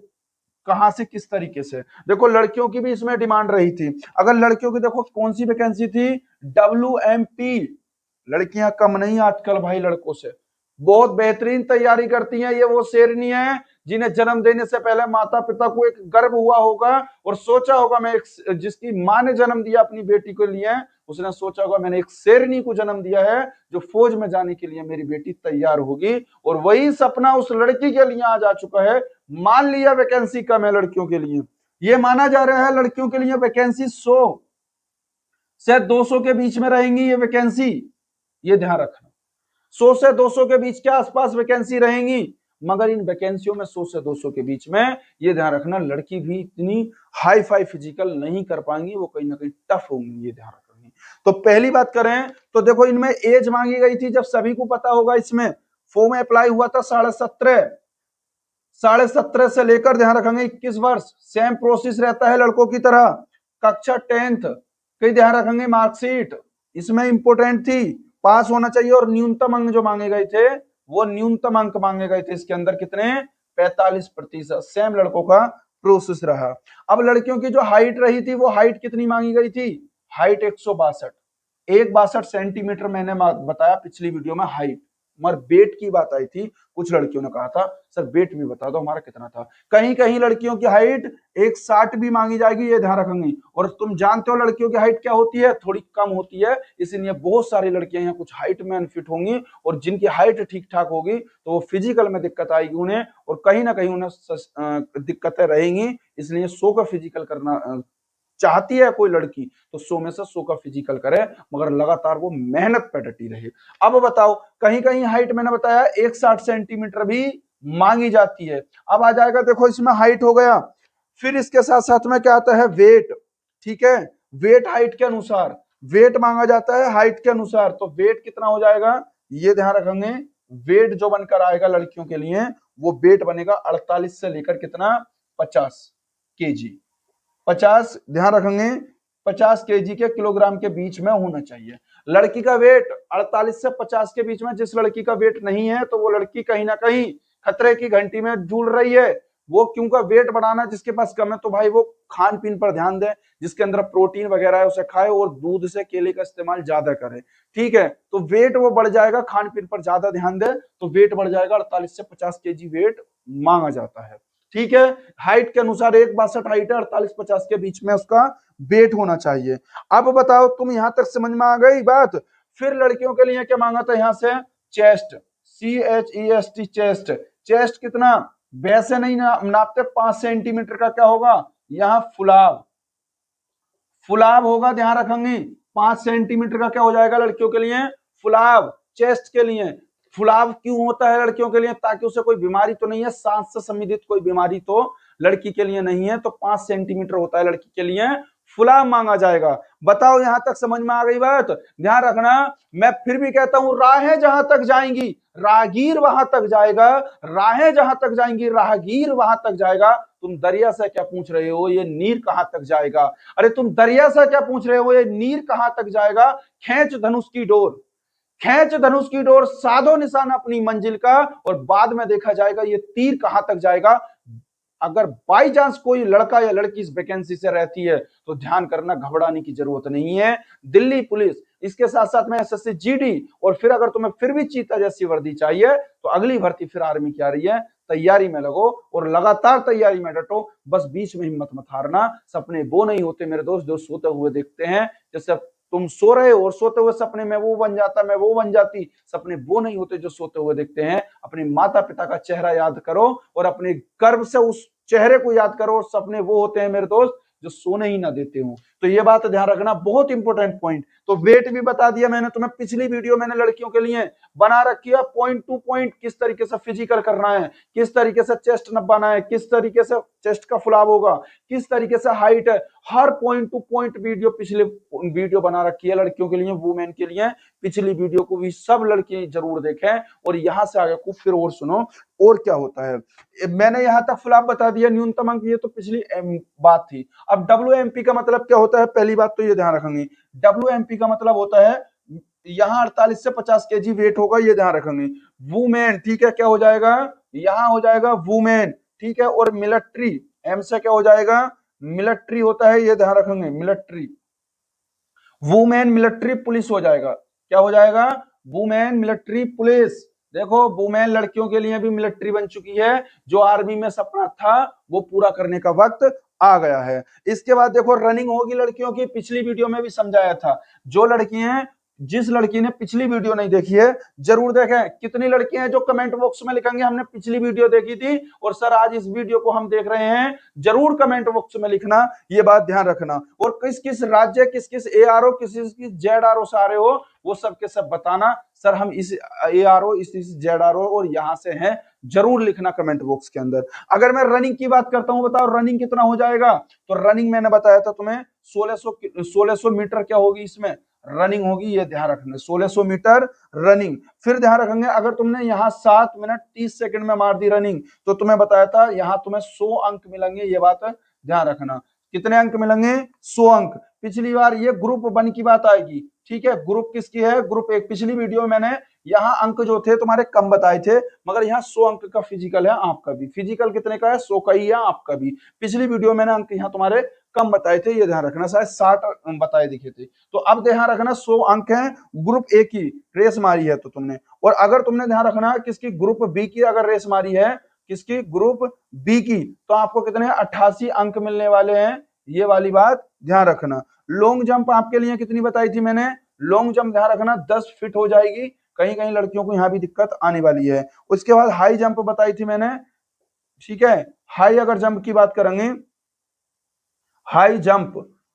कहां से किस तरीके से। देखो लड़कियों की भी इसमें डिमांड रही थी, अगर लड़कियों की देखो कौन सी वैकेंसी थी, WMP। लड़कियां कम नहीं आजकल भाई लड़कों से, बहुत बेहतरीन तैयारी करती हैं। ये वो शेरनी है जिन्हें जन्म देने से पहले माता पिता को एक गर्व हुआ होगा और सोचा होगा, मैं एक, जिसकी माँ ने जन्म दिया अपनी बेटी के लिए, उसने सोचा होगा मैंने एक शेरनी को जन्म दिया है जो फौज में जाने के लिए मेरी बेटी तैयार होगी। और वही सपना उस लड़की के लिए आज आ चुका है। मान लिया वैकेंसी कम है लड़कियों के लिए, ये माना जा रहा है लड़कियों के लिए वैकेंसी 100 से 200 के बीच में रहेंगी ये वैकेंसी, ये ध्यान रखना। 100 से 200 के बीच के आसपास वैकेंसी रहेंगी, मगर इन वैकेंसियों में 100 से 200 के बीच में, ये ध्यान रखना, लड़की भी इतनी हाई फाई फिजिकल नहीं कर पाएंगी, वो कहीं ना कहीं टफ होंगी, ये ध्यान रखना। तो पहली बात करें तो देखो इनमें एज मांगी गई थी, जब सभी को पता होगा इसमें फॉर्म अप्लाई हुआ था 17.5 से लेकर ध्यान रखेंगे 21 वर्ष, सेम प्रोसेस रहता है लड़कों की तरह। कक्षा 10th कई ध्यान रखेंगे, मार्कशीट इसमें इंपोर्टेंट थी, पास होना चाहिए। और न्यूनतम अंक जो मांगे गए थे वो न्यूनतम अंक मांगे गए थे इसके अंदर कितने, 45%। सेम लड़कों का प्रोसेस रहा। अब लड़कियों की जो हाइट रही थी वो हाइट कितनी मांगी गई थी, हाइट 162 सेंटीमीटर मैंने बताया पिछली वीडियो में हाइट। मगर वेट की बात आई थी, कुछ लड़कियों ने कहा था सर वेट भी बता दो हमारा कितना था। कहीं कहीं लड़कियों की हाइट 160 भी मांगी जाएगी, ये ध्यान रखेंगे। और तुम जानते हो लड़कियों की हाइट क्या होती है, थोड़ी कम होती है, इसलिए बहुत सारी लड़कियां यहाँ कुछ हाइट में अनफिट होंगी। और जिनकी हाइट ठीक ठाक होगी तो वो फिजिकल में दिक्कत आएगी उन्हें, और कहीं ना कहीं उन्हें दिक्कतें रहेंगी। इसलिए 100 का फिजिकल करना चाहती है कोई लड़की तो 100 में से 100 का फिजिकल करे, मगर लगातार वो मेहनत पे डटी रहे। अब बताओ कहीं कहीं हाइट मैंने बताया 160 सेंटीमीटर भी मांगी जाती है। अब आ जाएगा देखो इसमें हाइट हो गया, फिर इसके साथ साथ में क्या आता है, वेट। ठीक है, वेट हाइट के अनुसार, वेट मांगा जाता है हाइट के अनुसार। तो वेट कितना हो जाएगा ये ध्यान रखेंगे, वेट जो बनकर आएगा लड़कियों के लिए वो वेट बनेगा 48 से लेकर कितना, 50 केजी। 50 ध्यान रखेंगे, 50 केजी के किलोग्राम के बीच में होना चाहिए। लड़की का वेट 48 से 50 के बीच में, जिस लड़की का वेट नहीं है तो वो लड़की कहीं ना कहीं खतरे की घंटी में झूल रही है। वो क्योंकि वेट बढ़ाना जिसके पास कम है तो भाई वो खान पीन पर ध्यान दे, जिसके अंदर प्रोटीन वगैरह है उसे खाए, और दूध से केले का इस्तेमाल ज्यादा करे। ठीक है, तो वेट वो बढ़ जाएगा, खान पीन पर ज्यादा ध्यान दे तो वेट बढ़ जाएगा, 48 से 50 केजी वेट मांगा जाता है। ठीक है, हाइट के अनुसार 162 हाइट है, 48-50 के बीच में उसका वेट होना चाहिए। अब बताओ तुम यहां तक समझ में आ गई बात। फिर लड़कियों के लिए क्या मांगा था यहां से, चेस्ट, CHEST चेस्ट। चेस्ट कितना, वैसे नहीं नापते, 5 सेंटीमीटर का क्या होगा यहाँ फुलाव, फुलाव होगा, ध्यान रखेंगे। 5 सेंटीमीटर का क्या हो जाएगा लड़कियों के लिए, फुलाव। चेस्ट के लिए फुलाव क्यों होता है लड़कियों के लिए, ताकि उसे कोई बीमारी तो नहीं है, सांस से संबंधित कोई बीमारी तो लड़की के लिए नहीं है, तो 5 सेंटीमीटर होता है लड़की के लिए, फुलाव मांगा जाएगा। बताओ यहां तक समझ में आ गई बात, ध्यान रखना। मैं फिर भी कहता हूं, राहें जहां तक जाएंगी राहगीर वहां तक जाएगा, राहें जहां तक जाएंगी राहगीर वहां तक जाएगा। तुम दरिया से क्या पूछ रहे हो, ये नीर कहां तक जाएगा, अरे तुम दरिया से क्या पूछ रहे हो, ये नीर कहां तक जाएगा। खींच धनुष की डोर, खींच धनुष की डोर, साधो निशान अपनी मंजिल का, और बाद में देखा जाएगा ये तीर कहां तक जाएगा। अगर बाई चांस कोई लड़का या लड़की इस वैकेंसी से रहती है तो ध्यान करना, घबराने की जरूरत नहीं है। दिल्ली पुलिस, इसके साथ साथ में SSC GD, और फिर अगर तुम्हें फिर भी चीता जैसी वर्दी चाहिए तो अगली भर्ती फिर आर्मी की आ रही है, तैयारी में लगो और लगातार तैयारी में डटो। बस बीच में हिम्मत मत हारना। सपने वो नहीं होते मेरे दोस्त जो सोते हुए देखते हैं, जैसे तुम सो रहे हो और सोते हुए सपने में वो बन जाता, मैं वो बन जाती। सपने वो नहीं होते जो सोते हुए देखते हैं। अपने माता पिता का चेहरा याद करो और अपने गर्व से उस चेहरे को याद करो, और सपने वो होते हैं मेरे दोस्त जो सोने ही ना देते हो। तो ये बात ध्यान रखना, बहुत इंपॉर्टेंट पॉइंट। तो वेट भी बता दिया मैंने तुम्हें, पिछली वीडियो मैंने लड़कियों के लिए बना रखी है पॉइंट टू पॉइंट, किस तरीके से फिजिकल करना है, किस तरीके से चेस्ट नपाना है, किस तरीके से चेस्ट का फुलाव होगा, किस तरीके से हाइट है, हर पॉइंट टू पॉइंट वीडियो पिछले वीडियो बना रखी है लड़कियों के लिए, वुमेन के लिए। पिछली वीडियो को भी सब लड़की जरूर देखें, और यहां से आगे को फिर और सुनो और क्या होता है। मैंने यहां तक फुलाव बता दिया, न्यूनतम अंक, ये तो पिछली बात थी। अब WMP का मतलब क्या होता है, पहली बात तो ये ध्यान रखेंगे, WMP का मतलब होता है यहाँ 48 से 50 केजी वेट होगा, ये ध्यान रखेंगे। वुमेन, ठीक है, क्या हो जाएगा, यहां हो जाएगा वुमेन। ठीक है, और मिलिट्री, M से क्या हो जाएगा, मिलिट्री होता है, ये ध्यान रखेंगे, मिलिट्री। वुमेन मिलिट्री पुलिस हो जाएगा, क्या हो जाएगा, वुमेन मिलिट्री पुलिस। देखो वुमेन लड़कियों के लिए भी मिलिट्री बन चुकी है, जो आर्मी में सपना था वो पूरा करने का वक्त आ गया है। इसके बाद देखो रनिंग होगी लड़कियों की, पिछली वीडियो में भी समझाया था। जो लड़कियां, जिस लड़की ने पिछली वीडियो नहीं देखी है जरूर देखें। कितनी लड़कियां हैं जो कमेंट बॉक्स में लिखेंगे हमने पिछली वीडियो देखी थी और सर आज इस वीडियो को हम देख रहे हैं, जरूर कमेंट बॉक्स में लिखना, ये बात ध्यान रखना। और किस किस राज्य, किस किस ARO, किस किस ZRO से आ रहे हो वो सब के सब बताना, सर हम इस ARO, इस ZRO और यहां से हैं, जरूर लिखना कमेंट बॉक्स के अंदर। अगर मैं रनिंग की बात करता हूं, बताओ रनिंग कितना हो जाएगा, तो रनिंग मैंने बताया था तुम्हें 1600 मीटर क्या होगी इसमें, रनिंग होगी, ये ध्यान रखना, 1600 मीटर रनिंग। फिर ध्यान रखेंगे अगर तुमने यहाँ 7 मिनट 30 सेकंड में मार दी रनिंग तो तुम्हें बताया था यहाँ तुम्हें 100 अंक मिलेंगे, ये बात ध्यान रखना। कितने अंक मिलेंगे? 100 अंक। पिछली बार ये ग्रुप 1 की बात आएगी, ठीक है। ग्रुप किसकी है? ग्रुप 1। पिछली वीडियो में मैंने यहाँ अंक जो थे तुम्हारे कम बताए थे, मगर यहाँ 100 अंक का फिजिकल है आपका भी। फिजिकल कितने का है? 100 का ही है आपका भी। पिछली वीडियो मैंने अंक यहाँ तुम्हारे कम बताए थे, ये ध्यान रखना, शायद 60 बताए दिखे थे। तो अब ध्यान रखना 100 अंक है, ग्रुप ए की रेस मारी है तो तुमने। और अगर तुमने ध्यान रखना किसकी? ग्रुप बी की अगर रेस मारी है, किसकी? ग्रुप बी की, तो आपको कितने 88 अंक मिलने वाले हैं, ये वाली बात ध्यान रखना। लॉन्ग जंप आपके लिए कितनी बताई थी मैंने? लॉन्ग जंप ध्यान रखना 10 फीट हो जाएगी। कहीं कहीं लड़कियों को यहाँ भी दिक्कत आने वाली है। उसके बाद हाई जंप बताई थी मैंने, ठीक है। हाई अगर जंप की बात करेंगे, हाई जंप,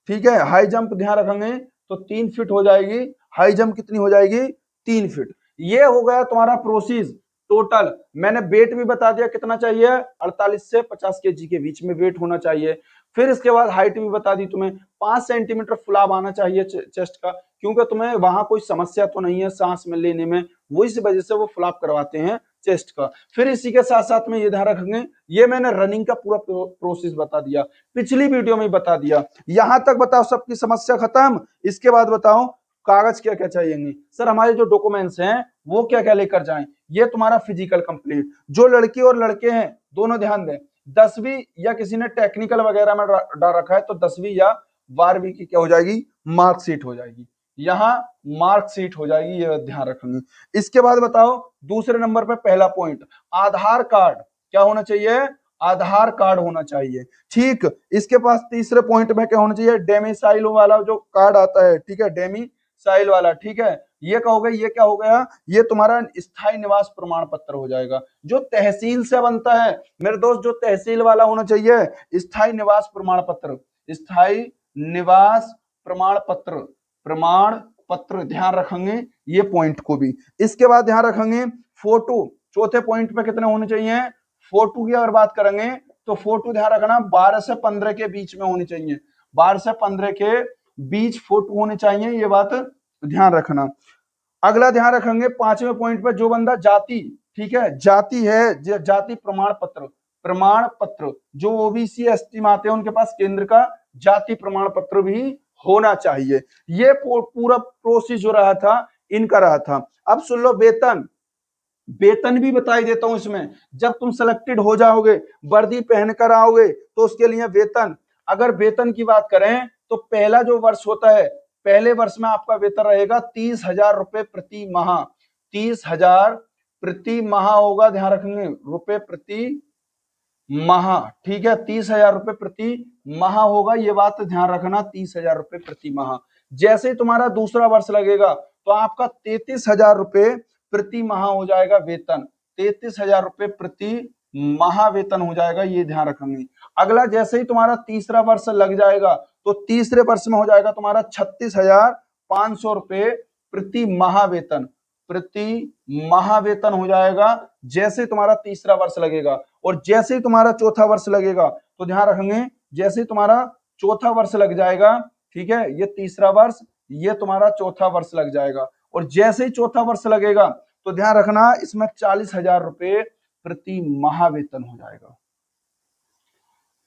ठीक है, हाई जंप ध्यान रखेंगे तो 3 फीट हो जाएगी। हाई जंप कितनी हो जाएगी? 3 फीट। ये हो गया तुम्हारा प्रोसीज टोटल। मैंने वेट भी बता दिया कितना चाहिए, 48 से 50 केजी के बीच में वेट होना चाहिए। फिर इसके बाद हाइट भी बता दी तुम्हें, 5 सेंटीमीटर फुलाव आना चाहिए चेस्ट का, क्योंकि तुम्हें वहां कोई समस्या तो नहीं है सांस में लेने में, वो इस वजह से वो फुलाव करवाते हैं चेस्ट का। फिर इसी के साथ साथ में ये ध्यान रखेंगे, ये मैंने रनिंग का पूरा प्रोसेस बता दिया, पिछली वीडियो में बता दिया। यहां तक बताओ सबकी समस्या खत्म। इसके बाद बताओ कागज क्या क्या चाहिए सर, हमारे जो डॉक्यूमेंट्स हैं वो क्या क्या लेकर जाएं। ये तुम्हारा फिजिकल कंप्लीट, जो लड़की और लड़के हैं दोनों ध्यान दें, 10वीं या किसी ने टेक्निकल वगैरह में डाल रखा है तो 10वीं या 12वीं की क्या हो जाएगी? मार्कशीट हो जाएगी, यहाँ मार्कशीट हो जाएगी, ये ध्यान रखेंगे। इसके बाद बताओ दूसरे नंबर पे पहला पॉइंट, आधार कार्ड क्या होना चाहिए? आधार कार्ड होना चाहिए, ठीक। इसके पास तीसरे पॉइंट में क्या होना चाहिए? डेमिसाइल वाला जो कार्ड आता है, ठीक है, डेमिसाइल वाला, ठीक है। ये क्या हो गया? ये क्या हो गया? ये तुम्हारा स्थायी निवास प्रमाण पत्र हो जाएगा, जो तहसील से बनता है मेरे दोस्त, जो तहसील वाला होना चाहिए, स्थायी निवास प्रमाण पत्र, स्थायी निवास प्रमाण पत्र, प्रमाण पत्र ध्यान रखेंगे ये पॉइंट को भी। इसके बाद ध्यान रखेंगे फोटो, चौथे पॉइंट पे कितने होने चाहिए? फोटो की अगर बात करेंगे तो फोटो ध्यान रखना 12 से 15 के बीच में होनी चाहिए, 12 से 15 के बीच फोटो होने चाहिए, ये बात ध्यान रखना। अगला ध्यान रखेंगे पांचवें पॉइंट पे, जो बंदा जाति, ठीक है, जाति है, जाति प्रमाण पत्र, प्रमाण पत्र, जो ओबीसी एसटी में आते हैं उनके पास केंद्र का जाति प्रमाण पत्र भी होना चाहिए। ये पूरा प्रोसेस जो रहा था इनका रहा था। अब सुन लो वेतन, वेतन भी बताई देता हूं इसमें। जब तुम सिलेक्टेड हो जाओगे, वर्दी पहनकर आओगे तो उसके लिए वेतन, अगर वेतन की बात करें तो पहला जो वर्ष होता है, पहले वर्ष में आपका वेतन रहेगा 30,000 रुपए प्रति माह, 30,000 प्रति माह होगा, ध्यान रखेंगे, रुपए प्रति माह, ठीक है, 30,000 रुपए प्रति माह होगा, ये बात ध्यान रखना, 30,000 रुपए प्रति माह। जैसे ही तुम्हारा दूसरा वर्ष लगेगा तो आपका 33,000 रुपए प्रति माह हो जाएगा वेतन, 33,000 रुपए प्रति माह वेतन हो जाएगा, ये ध्यान रखेंगे। अगला जैसे ही तुम्हारा तीसरा वर्ष लग जाएगा तो तीसरे वर्ष में हो जाएगा तुम्हारा 36,500 रुपए प्रति माह वेतन, प्रति माह वेतन हो जाएगा जैसे तुम्हारा तीसरा वर्ष लगेगा। और जैसे ही तुम्हारा चौथा वर्ष लगेगा तो ध्यान रखेंगे, जैसे ही तुम्हारा चौथा वर्ष लग जाएगा, ठीक है, ये तीसरा वर्ष, ये तुम्हारा चौथा वर्ष लग जाएगा, और जैसे ही चौथा वर्ष लगेगा तो ध्यान रखना इसमें 40,000 रुपए प्रति माह वेतन हो जाएगा,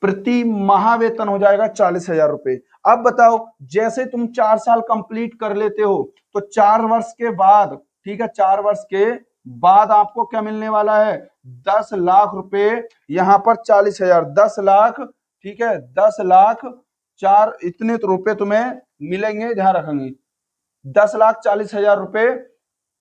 प्रति माह वेतन हो जाएगा 40,000 रुपए। अब बताओ जैसे तुम 4 साल कंप्लीट कर लेते हो तो 4 वर्ष के बाद, ठीक है, 4 वर्ष के बाद आपको क्या मिलने वाला है? 10 लाख रुपए, यहां पर 40,000, 10 लाख, ठीक है, 10 लाख चार, इतने तो रुपए तुम्हें मिलेंगे, ध्यान रखेंगे, 10,40,000 रुपए,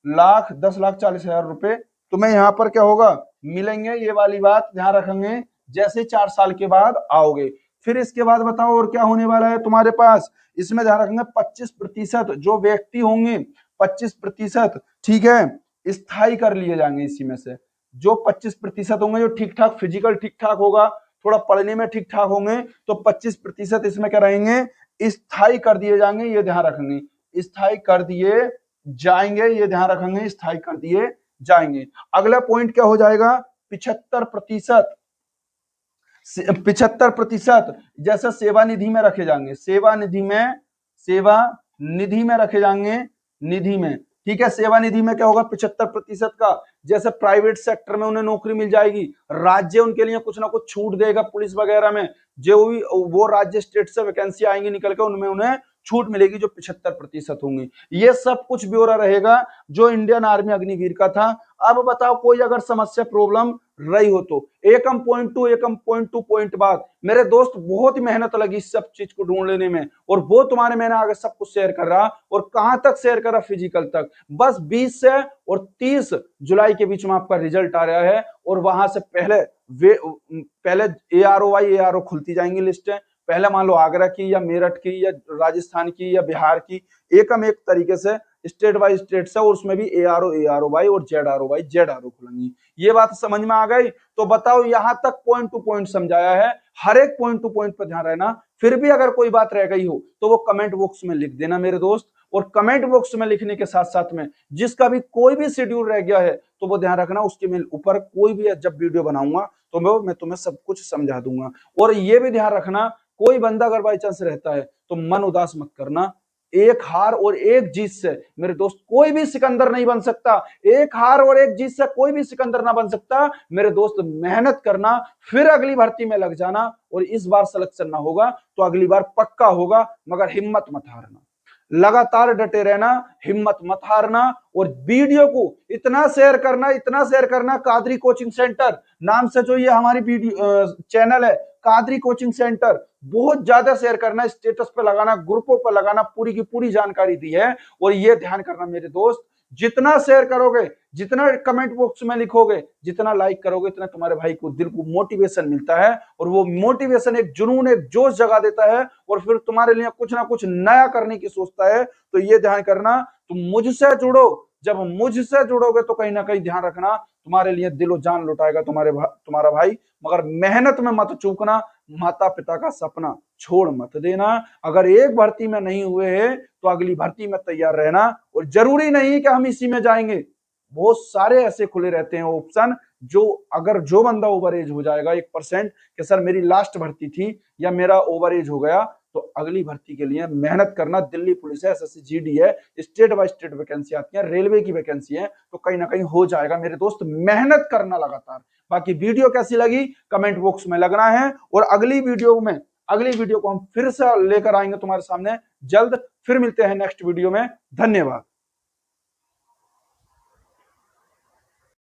लाख 10,40,000 रुपए तुम्हें यहां पर क्या होगा? मिलेंगे, ये वाली बात ध्यान रखेंगे जैसे 4 साल के बाद आओगे। फिर इसके बाद बताओ और क्या होने वाला है तुम्हारे पास? इसमें ध्यान रखेंगे 25% जो व्यक्ति होंगे, 25%, ठीक है, स्थायी कर लिए जाएंगे। इसी में से जो 25% होंगे, जो ठीक ठाक फिजिकल ठीक ठाक होगा, थोड़ा पढ़ने में ठीक ठाक होंगे, तो 25% इसमें क्या रहेंगे? स्थायी कर दिए जाएंगे, ये ध्यान रखेंगे, स्थायी कर दिए जाएंगे, ये ध्यान रखेंगे, स्थायी कर दिए जाएंगे। अगला पॉइंट क्या हो जाएगा? 75%, 75% जैसे सेवा निधि में रखे जाएंगे, सेवा निधि में, सेवा निधि में रखे जाएंगे, निधि में, ठीक है। सेवा निधि में क्या होगा, 75% का, जैसे प्राइवेट सेक्टर में उन्हें नौकरी मिल जाएगी, राज्य उनके लिए कुछ ना कुछ छूट देगा पुलिस वगैरह में, जो भी वो राज्य स्टेट से वैकेंसी आएंगी निकल के, उनमें उन्हें छूट मिलेगी जो 75% होंगी। ये सब कुछ ब्यौरा रहेगा जो इंडियन आर्मी अग्निवीर का था। अब बताओ कोई अगर समस्या प्रॉब्लम रही हो तो। एकम पॉइंट टू पॉइंट बात, मेरे दोस्त बहुत मेहनत लगी इस सब चीज को ढूंढ लेने में, और वो तुम्हारे मैंने आगे सब कुछ शेयर कर रहा, और कहां तक शेयर करा, फिजिकल तक। बस 20 से और 30 जुलाई के बीच में आपका रिजल्ट आ रहा है, और वहां से पहले ARO खुलती जाएंगी लिस्टें। पहले मान लो आगरा की या मेरठ की या राजस्थान की या बिहार की, एकम एक तरीके से स्टेट बाय स्टेट से, और उसमें भी ARO वाई और ZRO खुलेंगी। ये बात समझ में आ गई? तो बताओ, यहां तक पॉइंट टू पॉइंट समझाया है, हर एक पॉइंट टू पॉइंट पर ध्यान रहना। फिर भी अगर कोई बात रह गई हो तो वो कमेंट बॉक्स में लिख देना मेरे दोस्त, और कमेंट बॉक्स में लिखने के साथ साथ में जिसका भी कोई भी शेड्यूल रह गया है तो वो ध्यान रखना, उसके मैं ऊपर कोई भी जब वीडियो बनाऊंगा तो मैं तुम्हें सब कुछ समझा दूंगा। और ये भी ध्यान रखना, कोई बंदा अगर बाई चांस रहता है तो मन उदास मत करना। एक हार और एक जीत से मेरे दोस्त कोई भी सिकंदर नहीं बन सकता, एक हार और एक जीत से कोई भी सिकंदर ना बन सकता मेरे दोस्त। मेहनत करना, फिर अगली भर्ती में लग जाना, और इस बार सिलेक्शन ना होगा तो अगली बार पक्का होगा, मगर हिम्मत मत हारना, लगातार डटे रहना, हिम्मत मत हारना। और वीडियो को इतना शेयर करना, इतना शेयर करना। कादरी कोचिंग सेंटर नाम से जो ये हमारी वीडियो चैनल है, कादरी कोचिंग सेंटर, बहुत ज्यादा शेयर करना, स्टेटस पे लगाना, ग्रुपों पे लगाना, पूरी की पूरी जानकारी दी है। और ये ध्यान करना मेरे दोस्त, जितना शेयर करोगे, जितना कमेंट बॉक्स में लिखोगे, जितना लाइक करोगे, इतना तुम्हारे भाई को दिल को मोटिवेशन मिलता है, और वो मोटिवेशन एक जुनून, एक जोश जगा देता है, और फिर तुम्हारे लिए कुछ ना कुछ नया करने की सोचता है। तो ये ध्यान करना, तुम मुझसे जुड़ो, जब मुझसे जुड़ोगे तो कहीं ना कहीं ध्यान रखना, तुम्हारे लिए दिलो जान लुटाएगा तुम्हारा भाई। मगर मेहनत में मत चूकना, माता पिता का सपना छोड़ मत देना। अगर एक भर्ती में नहीं हुए हैं तो अगली भर्ती में तैयार रहना, और जरूरी नहीं कि हम इसी में जाएंगे, बहुत सारे ऐसे खुले रहते हैं ऑप्शन, जो अगर जो बंदा ओवर एज हो जाएगा 1% कि सर मेरी लास्ट भर्ती थी या मेरा ओवर एज हो गया, तो अगली भर्ती के लिए मेहनत करना। दिल्ली पुलिस है, SSC GD है, स्टेट बाय स्टेट वैकेंसी आती है, रेलवे की वैकेंसी है, तो कहीं ना कहीं हो जाएगा मेरे दोस्त। मेहनत करना लगातार। बाकी वीडियो कैसी लगी कमेंट बॉक्स में लगना है, और अगली वीडियो को हम फिर से लेकर आएंगे तुम्हारे सामने जल्द। फिर मिलते हैं नेक्स्ट वीडियो में। धन्यवाद।